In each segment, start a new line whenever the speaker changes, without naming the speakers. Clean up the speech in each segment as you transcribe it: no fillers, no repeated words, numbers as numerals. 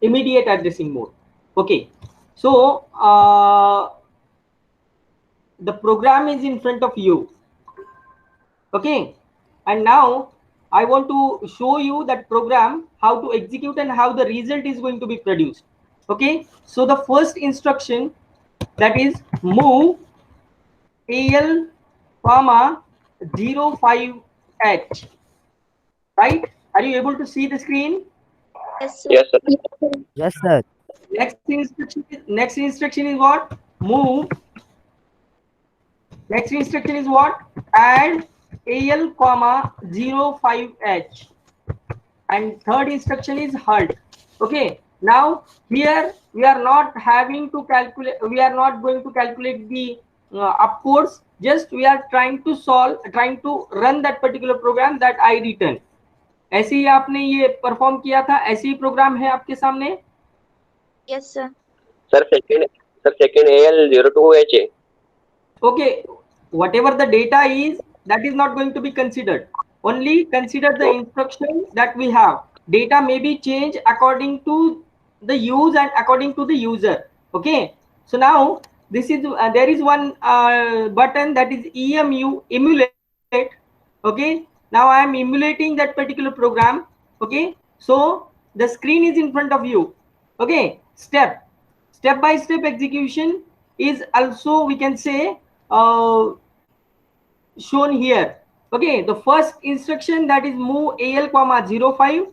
immediate addressing mode. Okay, so the program is in front of you. Okay, and now I want to show you that program, how to execute and how the result is going to be produced. Okay, so the first instruction, that is move AL comma 05H, right? Are you able to see the screen?
Yes, sir.
Yes, sir.
Yes, sir.
Next instruction is what? Move. Next instruction is what? Add AL comma 05H. And third instruction is halt. Okay, now here we are not having to calculate, we are not going to calculate the upcodes, just we are trying to run that particular program that I written. ऐसे ही आपने ये perform किया था, ऐसे ही programme है आपके सामने.
Yes, sir.
Sir, second AL02HA.
Okay, whatever the data is, that is not going to be considered. Only consider the instruction that we have. Data may be changed according to the use and according to the user. Okay, so now this is there is one button, that is EMU, emulate. Okay, now I am emulating that particular program. Okay, so the screen is in front of you. Okay, step by step execution is also, we can say, shown here. Okay, the first instruction, that is move AL comma 05.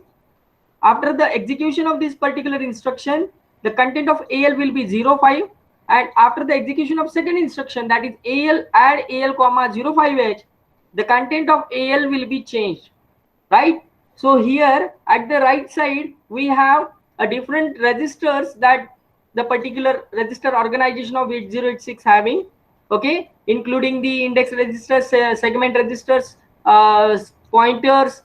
After the execution of this particular instruction, the content of AL will be 05, and after the execution of second instruction, that is AL add AL comma 05H, the content of AL will be changed, right? So here at the right side we have a different registers that the particular register organization of 8086 having. Okay, including the index registers, segment registers, pointers,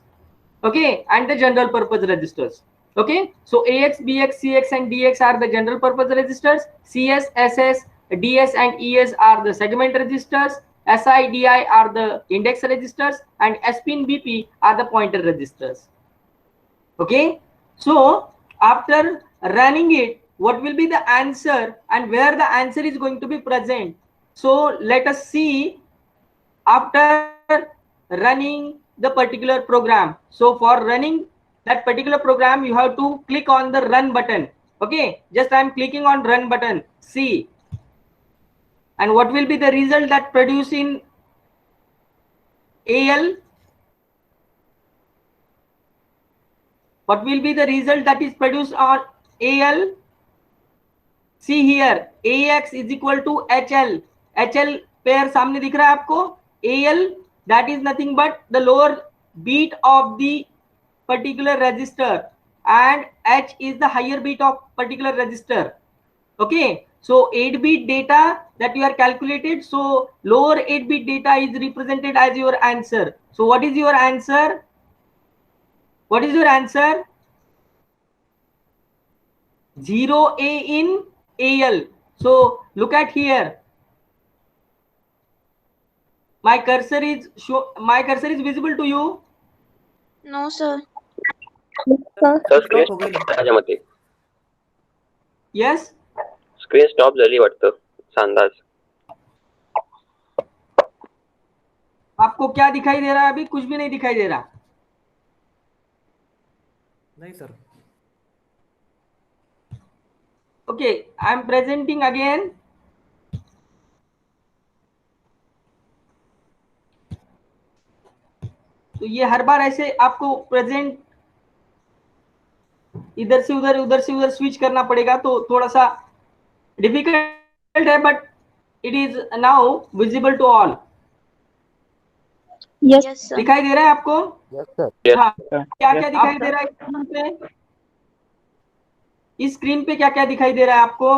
okay, and the general purpose registers. Okay, so AX, BX, CX and DX are the general purpose registers. CS, SS, DS and ES are the segment registers. SI, DI are the index registers, and SP and BP are the pointer registers. Okay, so after running it, what will be the answer and where the answer is going to be present? So let us see after running the particular program. So for running that particular program, you have to click on the run button. Okay, just I am clicking on run button. See, and what will be the result that produce in AL? What will be the result that is produced on AL? See here, AX is equal to HL. HL pair सामने दिख रहा है आपको. AL, that is nothing but the lower bit of the particular register, and H is the higher bit of particular register. Okay, so 8-bit data that you are calculated, so lower 8-bit data is represented as your answer. So what is your answer? What is your answer? 0A in AL. So look at here. My cursor is visible to you?
No, sir.
Sir, screen stop माझ्यामध्ये.
Yes.
Screen stop झाली वाटतं. सांदाज.
आपको क्या दिखाई दे रहा है? अभी कुछ भी नहीं दिखाई दे रहा.
नहीं sir.
Okay, I am presenting again. तो ये हर बार ऐसे आपको प्रेजेंट इधर से उधर स्विच करना पड़ेगा, तो थोड़ा सा डिफिकल्ट है, but it is now visible to all.
Yes, sir.
दिखाई दे रहा है आपको?
Yes, sir.
हाँ, क्या क्या दिखाई दे रहा है स्क्रीन पे? इस स्क्रीन पे क्या क्या दिखाई दे रहा है आपको?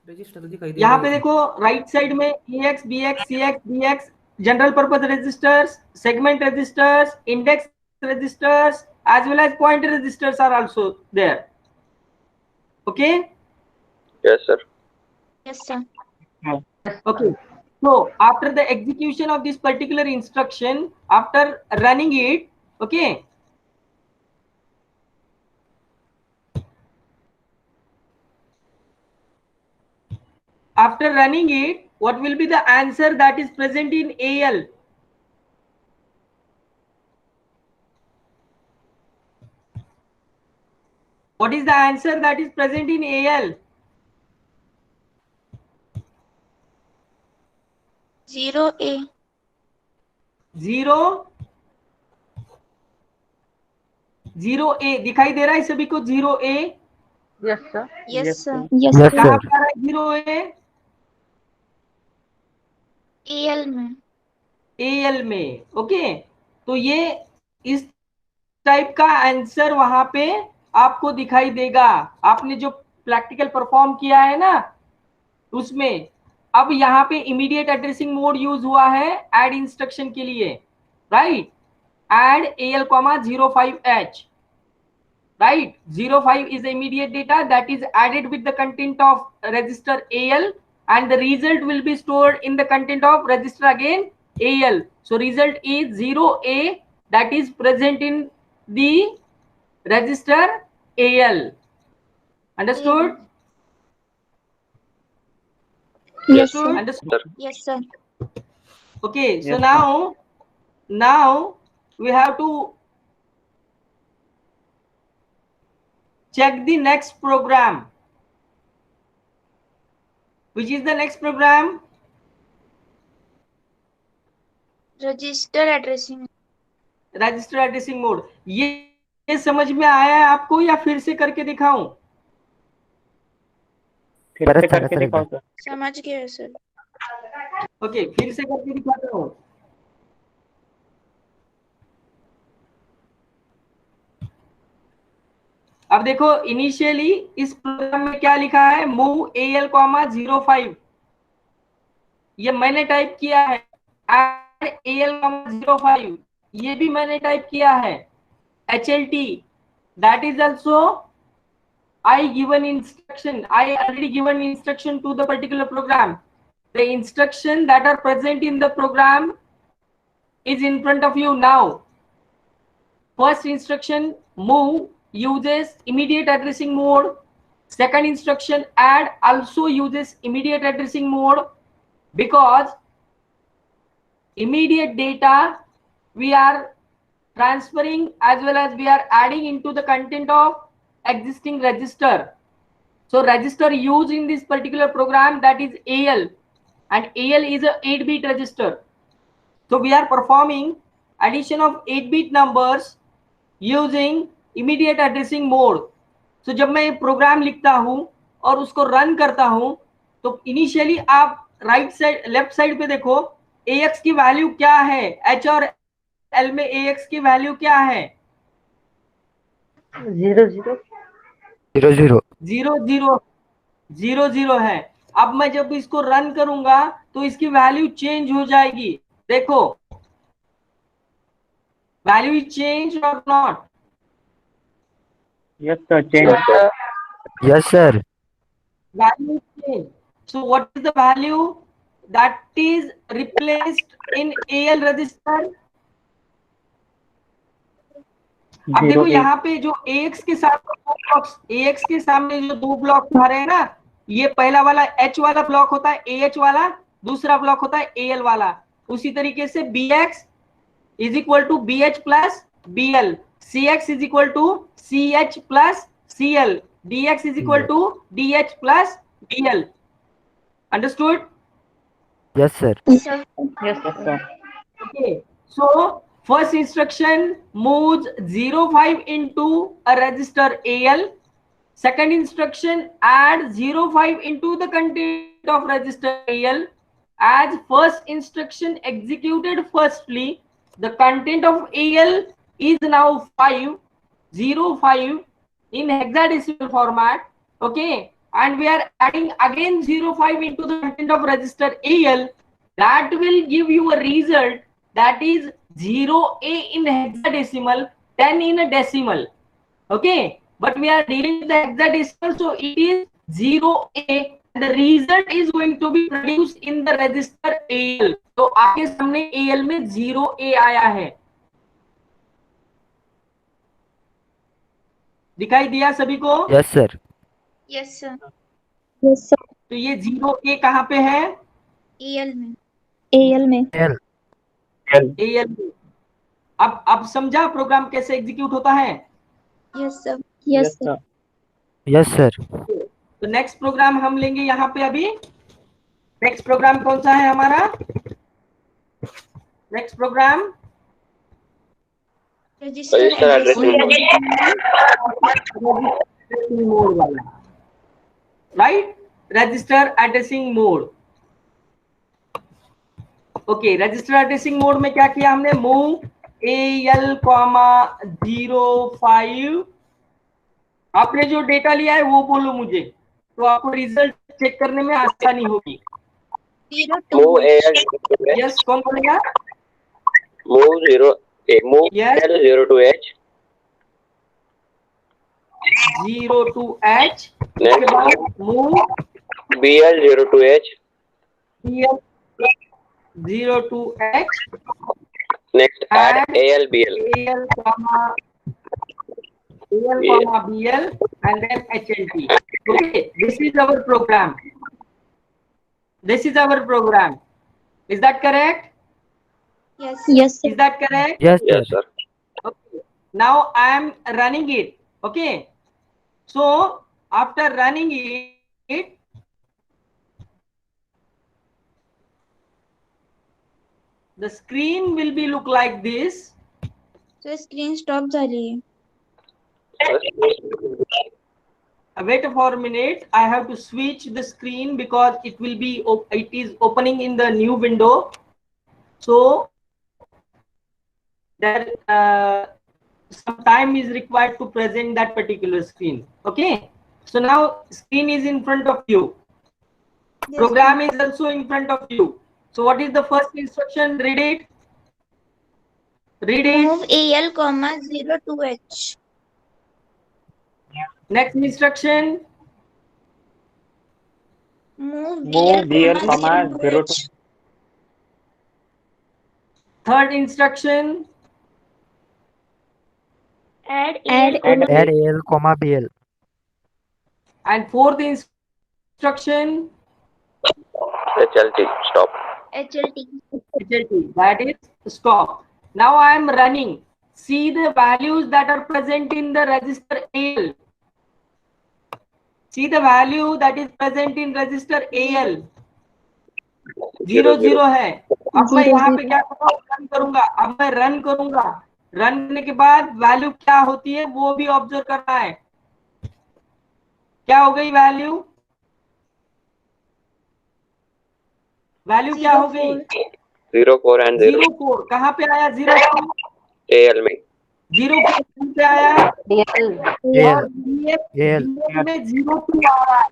रजिस्टर दिखाई दे
यहाँ
रही
पे
है.
देखो राइट साइड में EX, BX, CX, DX, general purpose registers, segment registers, index registers, as well as pointer registers are also there. Okay.
Yes, sir.
Yes, sir.
Okay, so after the execution of this particular instruction, after running it, okay, after running it, what will be the answer that is present in AL? What is the answer that is present in AL?
0A.
0A दिखाई दे रहा है सभी को? 0A
Yes, sir.
Yes, sir.
Yes,
कहाँ
sir.
पर आ रहा है 0A?
AL में.
AL में. ओके, तो ये इस टाइप का आंसर वहां पे आपको दिखाई देगा. आपने जो प्रैक्टिकल परफॉर्म किया है ना उसमें. अब यहाँ पे इमीडिएट एड्रेसिंग मोड यूज हुआ है एड इंस्ट्रक्शन के लिए, right? Add AL, 05H, right? 05 is the immediate data that is added with the content of register AL, and the result will be stored in the content of register again AL. So result is 0A that is present in the register AL. Understood?
Yes, sir.
Understood?
Sir.
Yes, sir.
Okay, so
Yes,
now we have to check the next program. Which is the next program?
Register addressing.
Register addressing mode. ये समझ में आया है आपको या फिर से करके दिखाऊं?
फिर से करके दिखाओ सर.
समझ गए सर.
ओके, फिर से करके दिखाता हूं. अब देखो, इनिशियली इस प्रोग्राम में क्या लिखा है? Move AL, 05. ये मैंने टाइप किया है. एड AL, 05 ये भी मैंने टाइप किया है. HLT that is also I already given instruction to the particular program. The instruction that are present in the program is in front of you now. First instruction move uses immediate addressing mode. Second instruction add also uses immediate addressing mode, because immediate data we are transferring as well as we are adding into the content of existing register. So register used in this particular program, that is AL, and AL is a 8-bit register. So we are performing addition of 8-bit numbers using immediate addressing mode. So जब मैं programme लिखता हूं और उसको run करता हूं, तो initially आप राइट साइड लेफ्ट साइड पे देखो AX की वैल्यू क्या है. H और L में AX की वैल्यू क्या है?
0 0
0 0.
0 0 है. अब मैं जब इसको रन करूंगा तो इसकी वैल्यू चेंज हो जाएगी. देखो, वैल्यू इज चेंज और not?
Yes, sir. Change.
Yes, sir.
Value is changed. So what is the value that is replaced in AL register? अब देखो
0
यहाँ पे जो AX के साथ AX के सामने जो दो ब्लॉक आ रहे हैं ना, ये पहला वाला H वाला ब्लॉक होता है AH वाला, दूसरा ब्लॉक होता है AL वाला. उसी तरीके से BX is equal to BH plus BL, CX is equal to CH plus CL, DX is equal to DH plus DL. Understood?
Yes, sir.
Sir.
Yes, sir.
Okay, so first instruction moves 05 into a register AL. Second instruction add 05 into the content of register AL. As first instruction executed firstly, the content of AL is now 505 in hexadecimal format. Okay, and we are adding again 05 into the content of register AL. That will give you a result that is 0A in hexadecimal, 10 in a decimal. Okay, but we are dealing with the hexadecimal, so it is 0A. The result is going to be produced in the register AL. तो आपके सामने AL में 0A आया है. दिखाई दिया सभी को?
Yes, sir.
Yes, sir.
Yes, sir.
तो ये 0A कहाँ पे है?
AL में।
AL में।
L
AL में। अब समझा प्रोग्राम कैसे एग्जीक्यूट होता है?
Yes sir।
Yes sir।
yes sir
तो नेक्स्ट प्रोग्राम हम लेंगे यहाँ पे। अभी नेक्स्ट प्रोग्राम कौन सा है हमारा? Next program
register
Register
addressing
addressing.
Mode वाला, right? Register addressing mode. Okay, register addressing mode में क्या किया हमने? Move AL, 05। आपने जो डेटा लिया है वो बोलो मुझे, तो आपको रिजल्ट चेक करने में आसानी होगी।
02
Move AL to H.
Yes, कौन बोलेगा?
Move
Yes.
L 0 to H.
0 to H। उसके बाद move
BL 0 to H.
0 to H
Next add
and
AL BL.
AL, BL and then HLT. Okay, this is our program. This is our program. Is that correct?
Yes
Yes sir।
Is that correct?
yes
Yes,
sir
sir.
Okay. Now I am running it. Okay. So after running it, the screen will be look like this.
so screen stop झाली आहे।
Wait for a minute. I have to switch the screen because it is opening in the new window. So there some time is required to present that particular screen. Okay. So now screen is in front of you.
Yes,
Program is also in front of you. So what is the first instruction? Read it. Read it.
move AL, 0 to H।
Next instruction.
Move
BL,
0 to
0 to
H।
Third instruction.
add
Add
AL,
add AL comma BL
And fourth instruction.
HLT. Stop.
HLT।
HLT, that is stop. Now I am running. See the values that are present in the register AL. See the value that is present in register AL. 0 है। अब मैं यहाँ पे क्या run करूंगा? अब मैं run करूंगा। रन करने के बाद वैल्यू क्या होती है वो भी ऑब्जर्व करना है। क्या हो गई वैल्यू? वैल्यू क्या हो गई?
04 and 0.
04 कहाँ पे आया? 04
AL में.
04 कहाँ पे आया? और
AL
में 02 आ रहा है,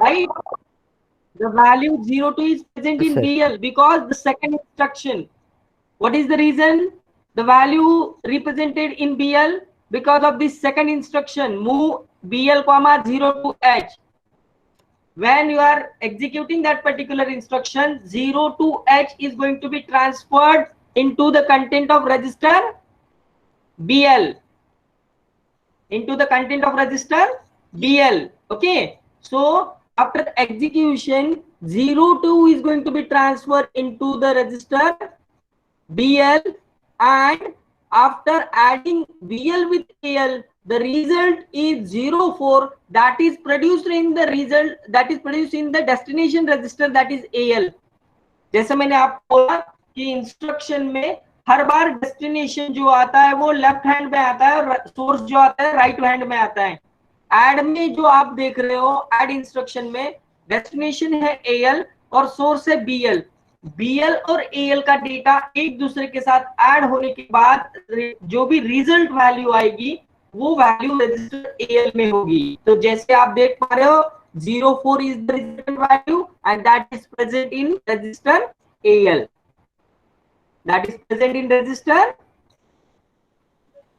right? The value 02 is present in
Yes, sir.
BL because the second instruction. What is the reason? The value represented in BL because of this second instruction. Move BL, 0 to H. When you are executing that particular instruction, 0 to H is going to be transferred into the content of register BL. Into the content of register BL. Okay. So after the execution, 02 is going to be transferred into the register BL, and after adding BL with AL, the result is 04 that is produced in the result, that is produced in the destination register, that is AL. जैसे मैंने आपको बोला कि instruction में हर बार destination जो आता है वो लेफ्ट हैंड में आता है और सोर्स जो आता है राइट हैंड में आता है। ऐड में जो आप देख रहे हो, ऐड इंस्ट्रक्शन में डेस्टिनेशन है AL और सोर्स है BL। BL और AL का डेटा एक दूसरे के साथ ऐड होने के बाद जो भी रिजल्ट वैल्यू आएगी वो वैल्यू रजिस्टर AL में होगी। तो जैसे आप देख पा रहे हो 04 is the result value and that is present in register AL. That is present in register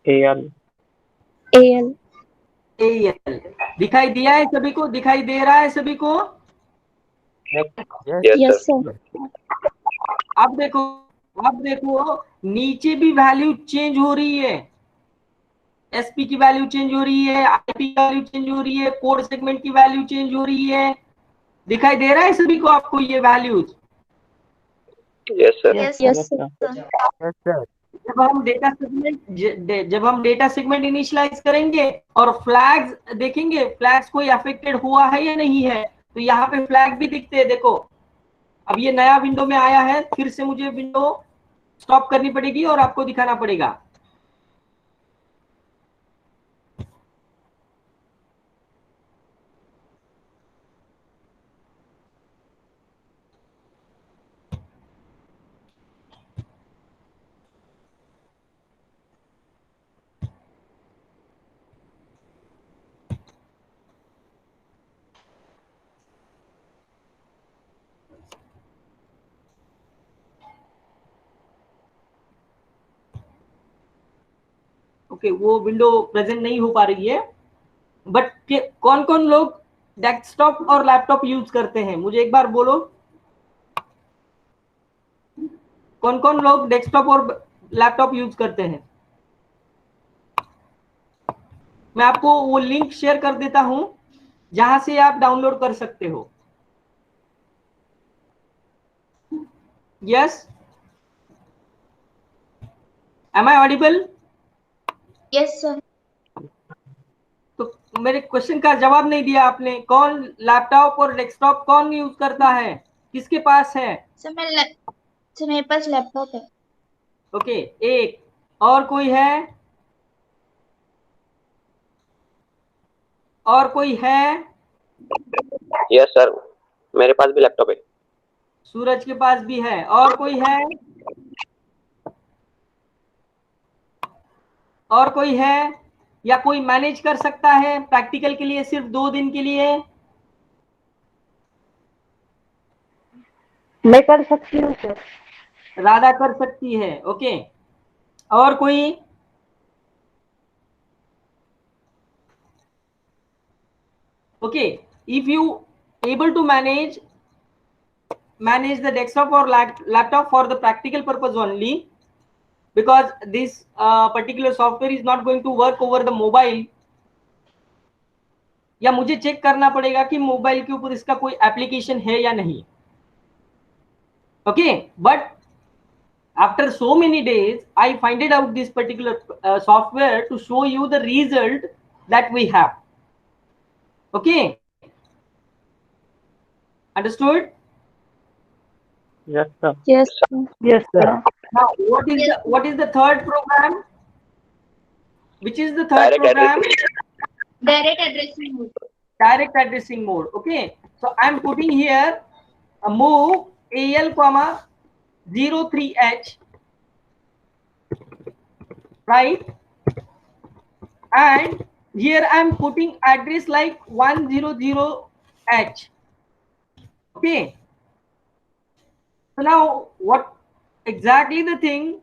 AL.
AL. दिखाई दिया है सभी को? दिखाई दे रहा है सभी को?
Yes sir।
अब देखो नीचे भी वैल्यू चेंज हो रही है। SP की वैल्यू चेंज हो रही है, IP की वैल्यू चेंज हो रही है, कोड सेगमेंट की वैल्यू चेंज हो रही है। दिखाई दे रहा है सभी को आपको ये values?
Yes, sir.
Yes,
Yes,
yes,
sir.
sir.
Yes, sir.
जब हम डेटा सेगमेंट इनिशियलाइज करेंगे और फ्लैग्स देखेंगे, फ्लैग्स कोई अफेक्टेड हुआ है या नहीं है, तो यहाँ पे फ्लैग भी दिखते हैं। देखो अब ये नया विंडो में आया है, फिर से मुझे विंडो स्टॉप करनी पड़ेगी और आपको दिखाना पड़ेगा। ओके, वो विंडो प्रेजेंट नहीं हो पा रही है, बट कौन कौन लोग डेस्कटॉप और लैपटॉप यूज करते हैं, मुझे एक बार बोलो। कौन कौन लोग डेस्कटॉप और लैपटॉप यूज करते हैं? मैं आपको वो लिंक शेयर कर देता हूं जहां से आप डाउनलोड कर सकते हो। Yes, am I audible?
Yes, sir.
तो मेरे क्वेश्चन का जवाब नहीं दिया आपने। कौन लैपटॉप और डेस्कटॉप कौन यूज करता है, किसके पास है?
सर मेरे पास लैपटॉप है।
ओके, एक और कोई है? और कोई है?
Yes, sir. मेरे पास भी लैपटॉप है।
सूरज के पास भी है। और कोई है? और कोई है? या कोई मैनेज कर सकता है प्रैक्टिकल के लिए सिर्फ 2 दिन के लिए?
मैं कर सकती हूँ सर।
राधा कर सकती है। ओके, और कोई? Okay, if you able to manage the desktop or laptop for the practical purpose only, because this particular software is not going to work over the mobile, या मुझे चेक करना पड़ेगा कि मोबाइल के ऊपर इसका कोई एप्लीकेशन है या नहीं। Okay, but after so many days I find it out this particular software to show you the result that we have. Okay, understood?
Yes, sir.
Yes,
Yes, sir.
Now what is the third program? Which is the third
Direct
program?
direct addressing mode.
Direct addressing mode. Okay, so I'm putting here a move al comma 03h, right? And here I'm putting address like 100h. Okay, so now what exactly the thing,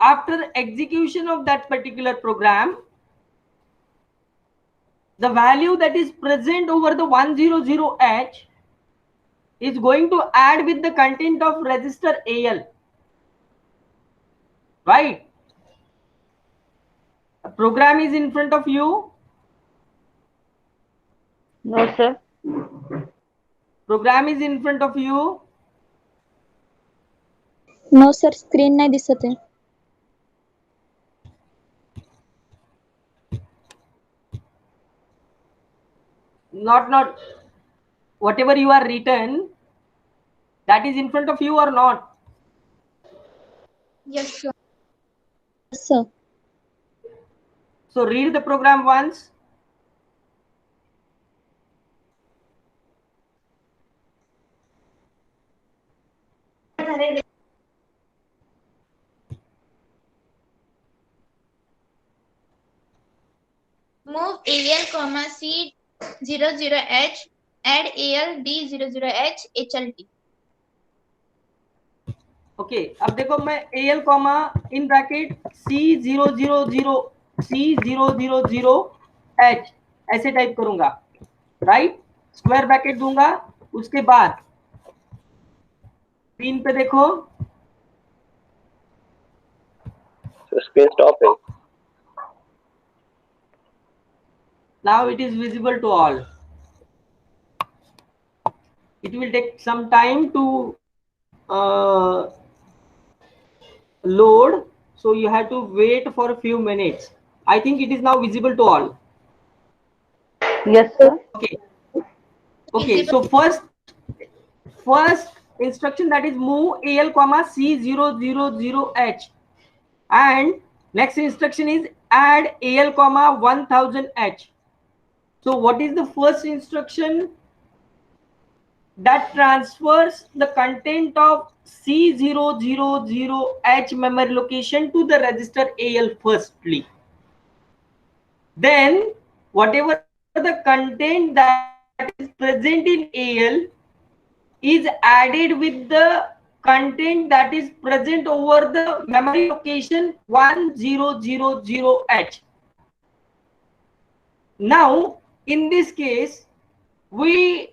after execution of that particular program, the value that is present over the 100h is going to add with the content of register AL, right? The program is in front of you.
No, sir.
Program is in front of you.
No sir, screen नाही दिसत आहे.
Not whatever you are written, that is in front of you or not?
Yes sir. Yes sir.
So read the program once.
Move AL comma C00H, add AL D00H HLT.
Okay, अब देखो मैं AL comma in bracket C000H ऐसे type करूंगा, right? Square bracket दूंगा, उसके बाद screen पे देखो,
स्क्रीन स्टॉप है।
Now it is visible to all. It will take some time to load, so you have to wait for a few minutes. I think it is now visible to all.
Yes, sir.
Okay, so first instruction, that is move AL comma C000H, and next instruction is add AL comma 1000H. So what is the first instruction? That transfers the content of C000H memory location to the register AL firstly. Then whatever the content that is present in AL is added with the content that is present over the memory location 1000H. Now in this case, we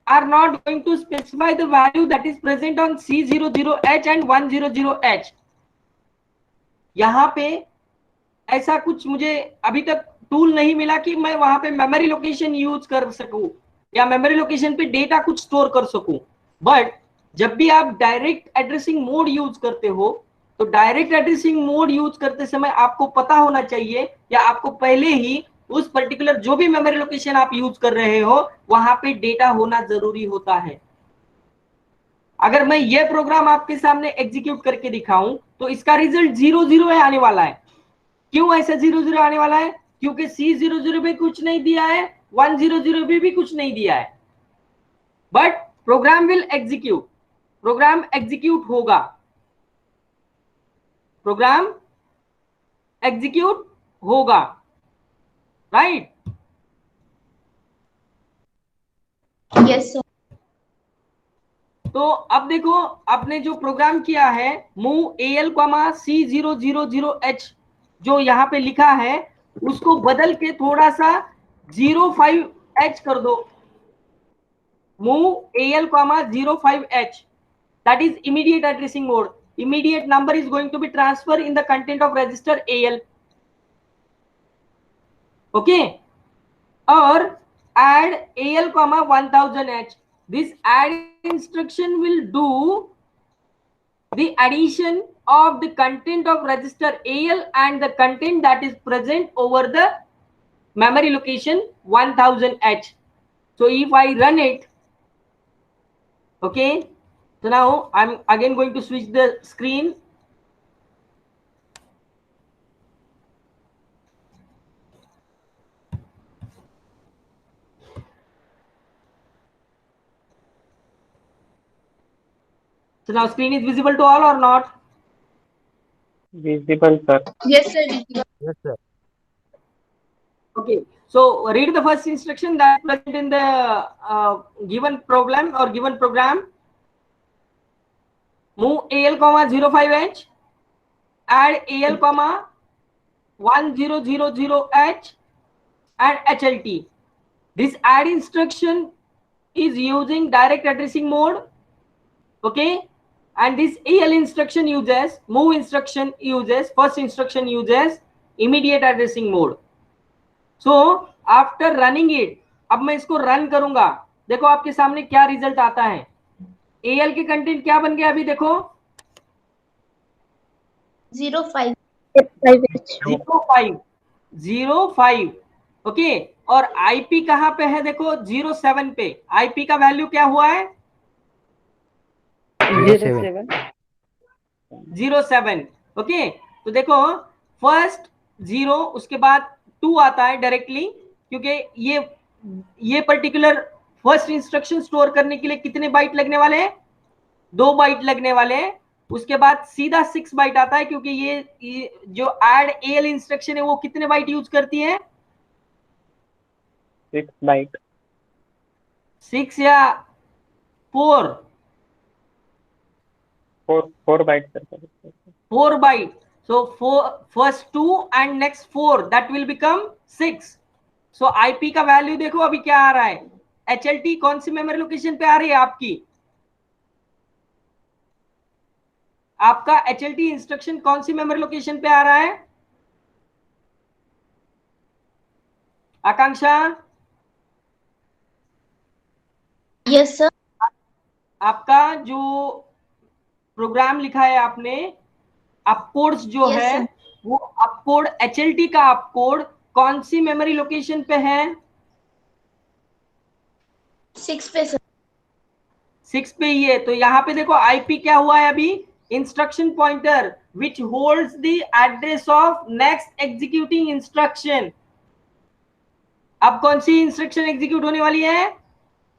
are not going to specify the value that is present on C00H and 100H. यहाँ पे ऐसा कुछ मुझे अभी तक tool नहीं मिला कि मैं वहां पे मेमोरी लोकेशन यूज कर सकूं या मेमोरी लोकेशन पे डेटा कुछ स्टोर कर सकूं. बट जब भी आप डायरेक्ट एड्रेसिंग मोड यूज करते हो, तो डायरेक्ट एड्रेसिंग मोड यूज करते समय आपको पता होना चाहिए या आपको पहले ही उस पर्टिकुलर जो भी मेमोरी लोकेशन आप यूज कर रहे हो वहां पे डेटा होना जरूरी होता है. अगर मैं ये प्रोग्राम आपके सामने एग्जीक्यूट करके दिखाऊं तो इसका रिजल्ट 0-0 आने वाला है. क्यों ऐसा 0-0 आने वाला है? क्योंकि C00 में कुछ नहीं दिया है, 100 में भी कुछ नहीं दिया है. But program will execute, program execute होगा, प्रोग्राम एग्जीक्यूट होगा, राइट?
Yes sir.
तो अब देखो, आपने जो प्रोग्राम किया है मूव AL C000H जो यहाँ पे लिखा है उसको बदल के थोड़ा सा 05H कर दो. Move AL 05H, that is immediate addressing mode. Immediate number is going to be transferred in the content of register AL. Okay, or add AL 1000H. This add instruction will do the addition of the content of register AL and the content that is present over the memory location 1000H. So if I run it, okay, so now I'm again going to switch the screen. So now screen is visible to all or not?
Visible, sir.
Yes sir.
Yes, sir.
Okay, so read the first instruction that is present in the given problem or given program. Move AL 05H, add AL 1000H and HLT. This add instruction is using direct addressing mode. Okay, and this AL instruction uses, move instruction uses, first instruction uses immediate addressing mode. So after running it, अब मैं इसको run करूंगा, देखो आपके सामने क्या result आता है. AL के कंटेंट क्या बन गया अभी देखो,
05.
05. ओके, और IP कहाँ पे है देखो, 07 पे. IP का वैल्यू क्या हुआ है,
07.
07. ओके, तो देखो फर्स्ट 0, उसके बाद 2 आता है डायरेक्टली, क्योंकि ये पर्टिकुलर फर्स्ट इंस्ट्रक्शन स्टोर करने के लिए कितने बाइट लगने वाले हैं, 2 बाइट लगने वाले हैं. उसके बाद सीधा 6 बाइट आता है, क्योंकि ये जो ऐड AL इंस्ट्रक्शन है वो कितने बाइट यूज करती है,
6 बाइट.
6 या 4
byte, sir.
4 byte. So first 2 and next 4 that will become 6. So IP का वैल्यू देखो अभी क्या आ रहा है, HLT कौन सी मेमोरी लोकेशन पे आ रही है आपकी, आपका HLT इंस्ट्रक्शन कौन सी मेमोरी लोकेशन पे आ रहा है, आकांक्षा,
Yes, sir.
आपका जो प्रोग्राम लिखा है आपने, अपकोड्स जो
Yes,
है
sir.
वो अपकोड HLT का अपकोड कौन सी मेमोरी लोकेशन पे है?
6 पे sir.
6 पे ही है। तो यहाँ पे देखो आईपी क्या हुआ है अभी, instruction pointer which holds the address of next executing instruction. अब कौन सी इंस्ट्रक्शन एग्जीक्यूट होने वाली है?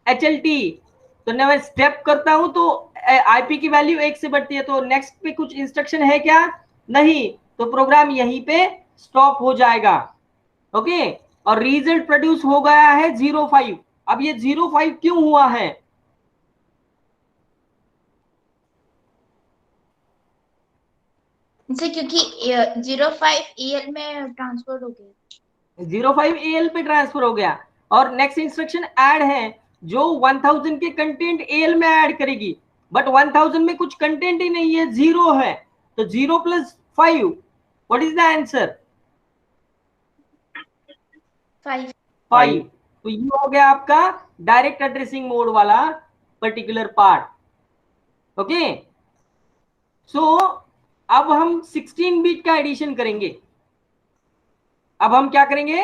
HLT। तो मैं स्टेप करता हूं तो आईपी की वैल्यू 1 से बढ़ती है, तो नेक्स्ट पे कुछ इंस्ट्रक्शन है क्या? नहीं, तो प्रोग्राम यहीं पे स्टॉप हो जाएगा। ओके, और रिजल्ट प्रोड्यूस हो गया है 05। अब ये 05 क्यों हुआ है?
इनसे क्योंकि 05 EL में ट्रांसफर हो गया।
05 AL पे ट्रांसफर हो गया, और नेक्स्ट इंस्ट्रक्शन ऐड है जो 1000 के कंटेंट AL में ऐड करेगी, बट 1000 में कुछ कंटेंट ही नहीं है, 0 है। तो 0 + 5, व्हाट इज द आंसर?
5.
5। तो ये हो गया आपका डायरेक्ट एड्रेसिंग मोड वाला पर्टिकुलर पार्ट। ओके, सो अब हम 16 बिट का एडिशन करेंगे। अब हम क्या करेंगे?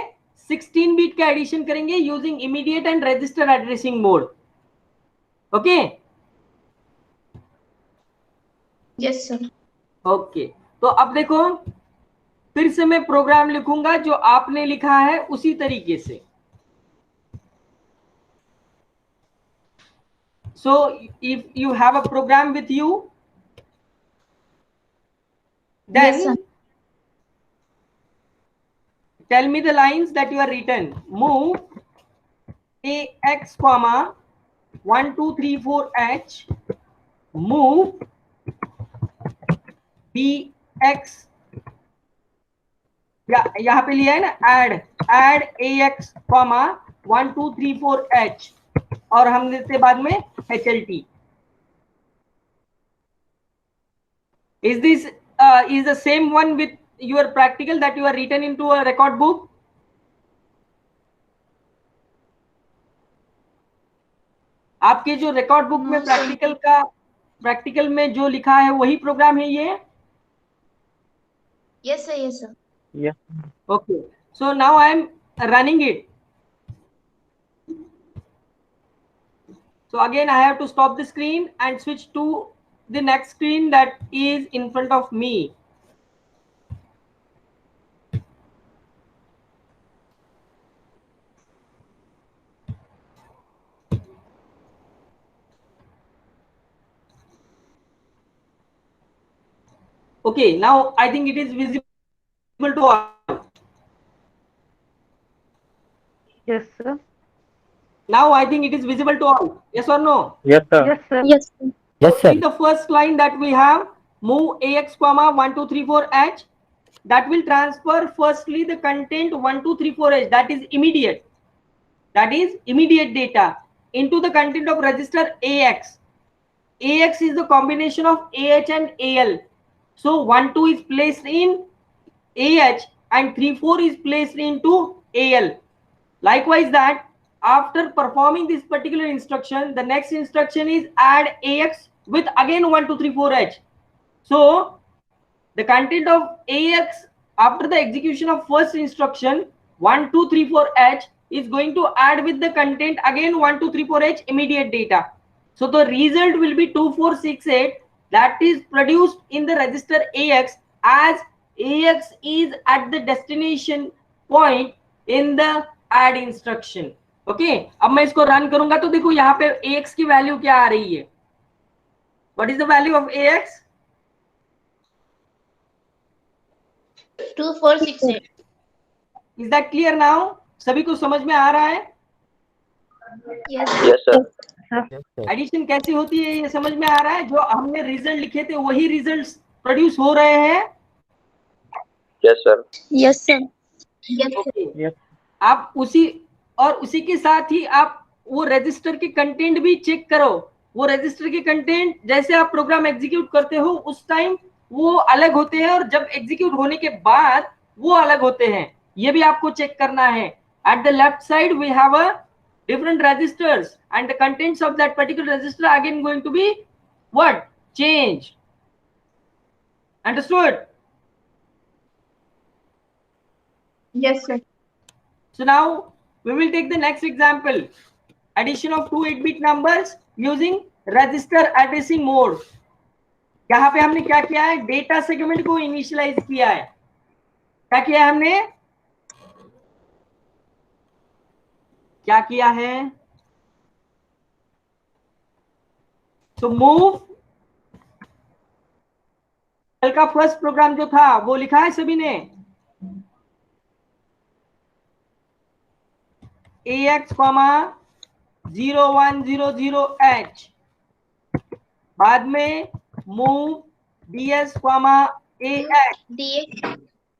16 बिट का एडिशन करेंगे using immediate and register addressing mode. Okay
Yes, sir.
Okay, तो अब देखो फिर से मैं प्रोग्राम लिखूंगा जो आपने लिखा है उसी तरीके से। So if you have a program with you, then
Yes, sir.
tell me the lines that you are written. Move AX comma 1 2 3 4 H, move BX, यहाँ पे लिया है ना, add AX comma 1 2 3 4 H, और हम देते बाद में HLT. Is this is the same one with your practical that you are written into a record book? आपके जो रिकॉर्ड बुक में प्रैक्टिकल में जो लिखा है वही प्रोग्राम है ये?
Yes, sir. Yes, sir.
Okay, so now I am running it. So again I have to stop the screen and switch to the next screen that is in front of me. Okay, now I think it is visible to all.
Yes, sir.
Now I think it is visible to all. Yes or no?
Yes, sir.
Yes, sir.
Yes, sir.
Yes,
See
sir.
the first line that we have, move AX comma 1 2 3 4 H, that will transfer firstly the content 1 2 3 4 H, that is immediate data, into the content of register AX. AX is the combination of AH and AL. So 1 2 is placed in AH and 3 4 is placed into AL. Likewise that after performing this particular instruction, the next instruction is add AX with again 1 2 3 4 H. So the content of AX after the execution of first instruction 1 2 3 4 H is going to add with the content again 1 2 3 4 H immediate data. So the result will be 2468, that is produced in the register AX, as AX is at the destination point in the add instruction. Okay, अब मैं इसको run करूंगा तो देखो यहाँ पे AX की value क्या आ रही है? What is the value of AX?
2468.
Is that clear now? सभी को समझ में आ रहा है?
Yes.
Yes, sir.
Yes, sir.
Addition कैसी होती है ये समझ में आ रहा है? जो हमने रिजल्ट लिखे थे वही रिजल्ट्स प्रोड्यूस हो रहे हैं?
Yes, sir.
Yes, sir. Yes, sir.
Okay. आप उसी के साथ ही आप वो रजिस्टर के कंटेंट भी चेक करो। वो रजिस्टर के कंटेंट जैसे आप प्रोग्राम एग्जीक्यूट करते हो उस टाइम वो अलग होते हैं और जब एग्जीक्यूट होने के बाद वो अलग होते हैं, ये भी आपको चेक करना है। At the left side we have a different registers, and the contents of that particular register again going to be what? Changed. Understood?
Yes, sir.
So now we will take the next example, addition of two 8-bit numbers using register addressing mode. यहाँ पे हमने क्या किया है? Data segment को initialise किया है. क्या किया है हमने? क्या किया है? तो मूव, कल का फर्स्ट प्रोग्राम जो था वो लिखा है सभी ने? AX, 0100H, बाद में मूव DS, AX,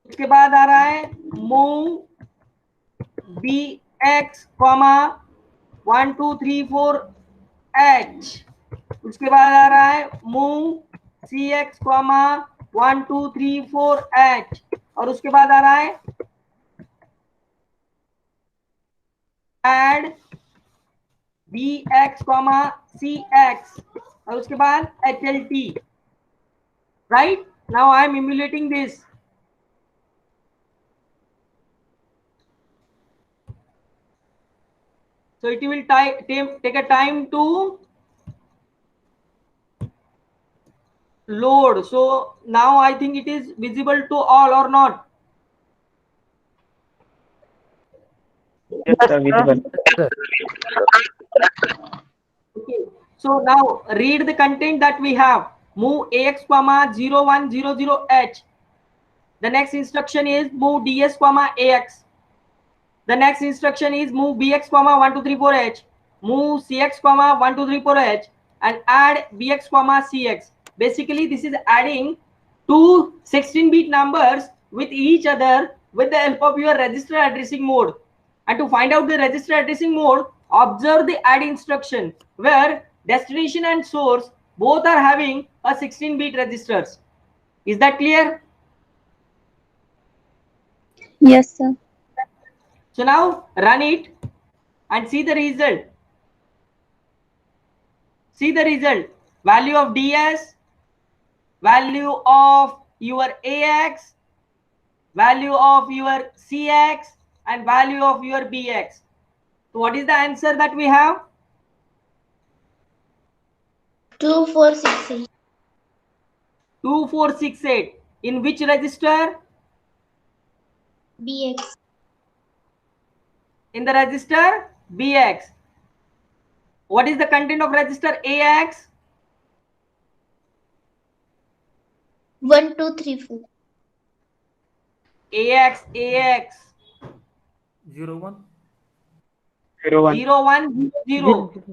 उसके बाद आ रहा है मूव BX, 1234H, उसके बाद आ रहा है मूव CX, 1234H, और उसके बाद आ रहा है add BX, CX, और उसके बाद HLT. Right? Now I am emulating this. So it will take a time to load. So now I think it is visible to all or not?
Yes, sir, visible.
Okay. So now read the content that we have. Move AX, 0100H. The next instruction is move DS, AX. The next instruction is move BX, 1234H. Move CX, 1234H, and add BX, CX. Basically, this is adding two 16-bit numbers with each other with the help of your register addressing mode. And to find out the register addressing mode, observe the add instruction where destination and source both are having a 16-bit registers. Is that clear?
Yes, sir.
So now run it and see the result. See the result. Value of DS, value of your AX, value of your CX, and value of your BX. So what is the answer that we have?
2468.
2468. In which register?
BX.
In the register BX. What is the content of register AX?
1234.
AX
01.
0100,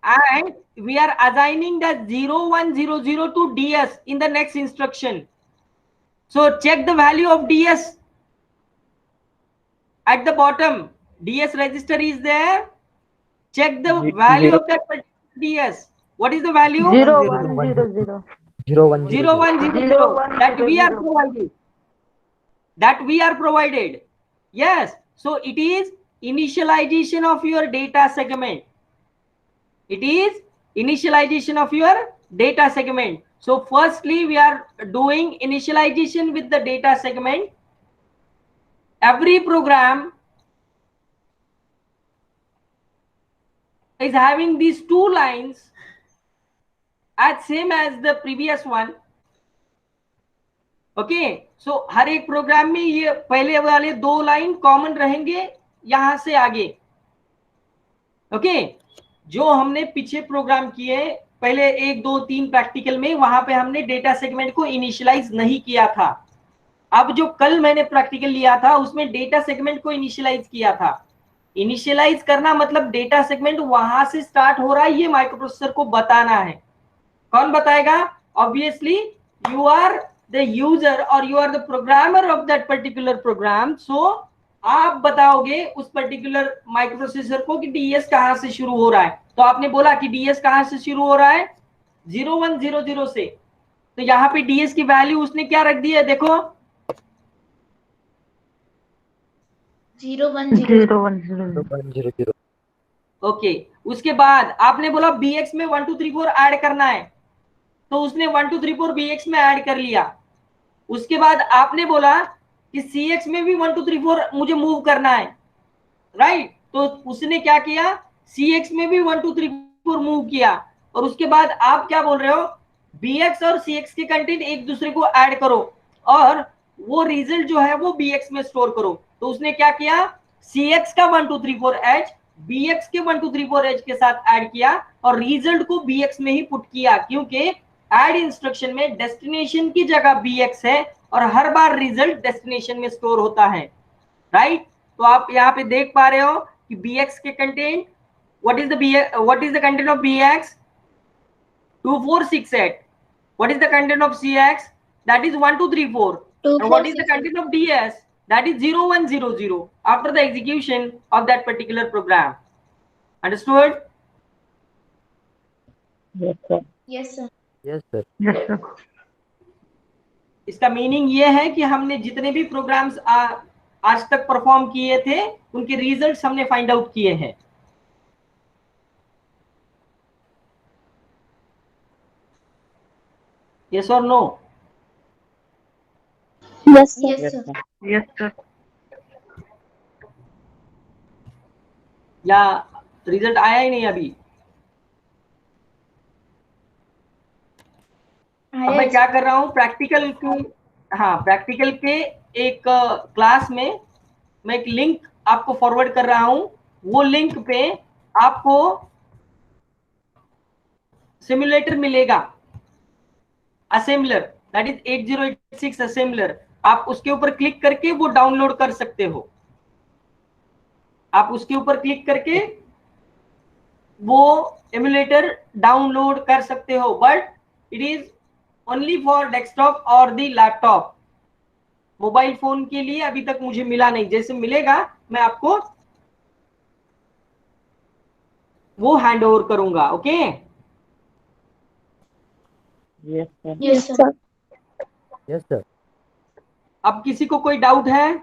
and we are assigning the 0100 to DS in the next instruction. So check the value of DS at the bottom. DS register is there. Check the value of that particular DS. What is the value?
0100.
0100 that we are provided. That we are provided. Yes. So it is initialization of your data segment. It is initialization of your data segment. So firstly, we are doing initialization with the data segment. Every program is having these two lines as same as the previous one. Okay, so हर एक programme में ये पहले वाले दो line common रहेंगे यहां से आगे. ओके, जो हमने पीछे प्रोग्राम किए पहले 1 2 3 प्रैक्टिकल में, वहां पे हमने डेटा सेगमेंट को इनिशियलाइज नहीं किया था. अब जो कल मैंने प्रैक्टिकल लिया था उसमें डेटा सेगमेंट को इनिशियलाइज किया था. इनिशियलाइज करना मतलब डेटा सेगमेंट वहां से स्टार्ट हो रहा है, ये माइक्रोप्रोसेसर को बताना है. कौन बताएगा? Obviously you are the user और you are the programmer of that particular program. So आप बताओगे उस पर्टिकुलर माइक्रोप्रोसेसर को कि डीएस कहां से शुरू हो रहा है. तो आपने बोला कि डीएस कहां से शुरू हो रहा है? 0100 से. तो यहाँ पे डीएस की वैल्यू उसने क्या रख दी है? देखो
010
0100
ओके, उसके बाद आपने बोला bx में 1 2 3 4 ऐड करना है, तो उसने 1 2 3 4 bx में ऐड कर लिया। उसके बाद आपने बोला कि cx में भी 1 2 3 4 मुझे मूव करना है, राइट? तो उसने क्या किया, cx में भी 1 2 3 4 मूव किया, और उसके बाद आप क्या बोल रहे हो, bx और cx के कंटेंट एक दूसरे को ऐड करो और वो रिजल्ट जो है वो bx में स्टोर करो। तो उसने क्या किया, cx का 1 2 3 4 h bx के 1 2 3 4 h के साथ ऐड किया और रिजल्ट को bx में ही पुट किया, क्योंकि ऐड इंस्ट्रक्शन में डेस्टिनेशन की जगह bx है और हर बार रिजल्ट डेस्टिनेशन में स्टोर होता है, राइट? तो आप यहाँ पे देख पा रहे हो कि bx के content, what is the content of bx? 2468. What is the content of cx? That is 1234. And what is the content of ds? That is 0100 after the execution of that particular program. Understood?
Yes, sir.
Yes, sir.
Yes, sir.
Yes, sir.
इसका meaning ये है कि हमने जितने भी programmes आज तक perform किए थे उनके रिजल्ट्स हमने फाइंड आउट किए हैं। Yes or no?
Yes,
Yes,
sir.
sir.
Yes, sir.
या रिजल्ट आया ही नहीं अभी? अब मैं क्या कर रहा हूँ, प्रैक्टिकल के एक क्लास में मैं एक लिंक आपको फॉरवर्ड कर रहा हूँ। वो लिंक पे आपको सिमुलेटर मिलेगा, असेंबलर, दैट इज 8086 असेंबलर। आप उसके ऊपर क्लिक करके वो डाउनलोड कर सकते हो। आप उसके ऊपर क्लिक करके वो एमुलेटर डाउनलोड कर सकते हो, but it is only for desktop और दी लैपटॉप। मोबाइल फोन के लिए अभी तक मुझे मिला नहीं, जैसे मिलेगा मैं आपको वो हैंड ओवर करूंगा। Okay?
Yes, sir.
Yes, sir.
Yes, sir.
अब किसी को कोई डाउट है?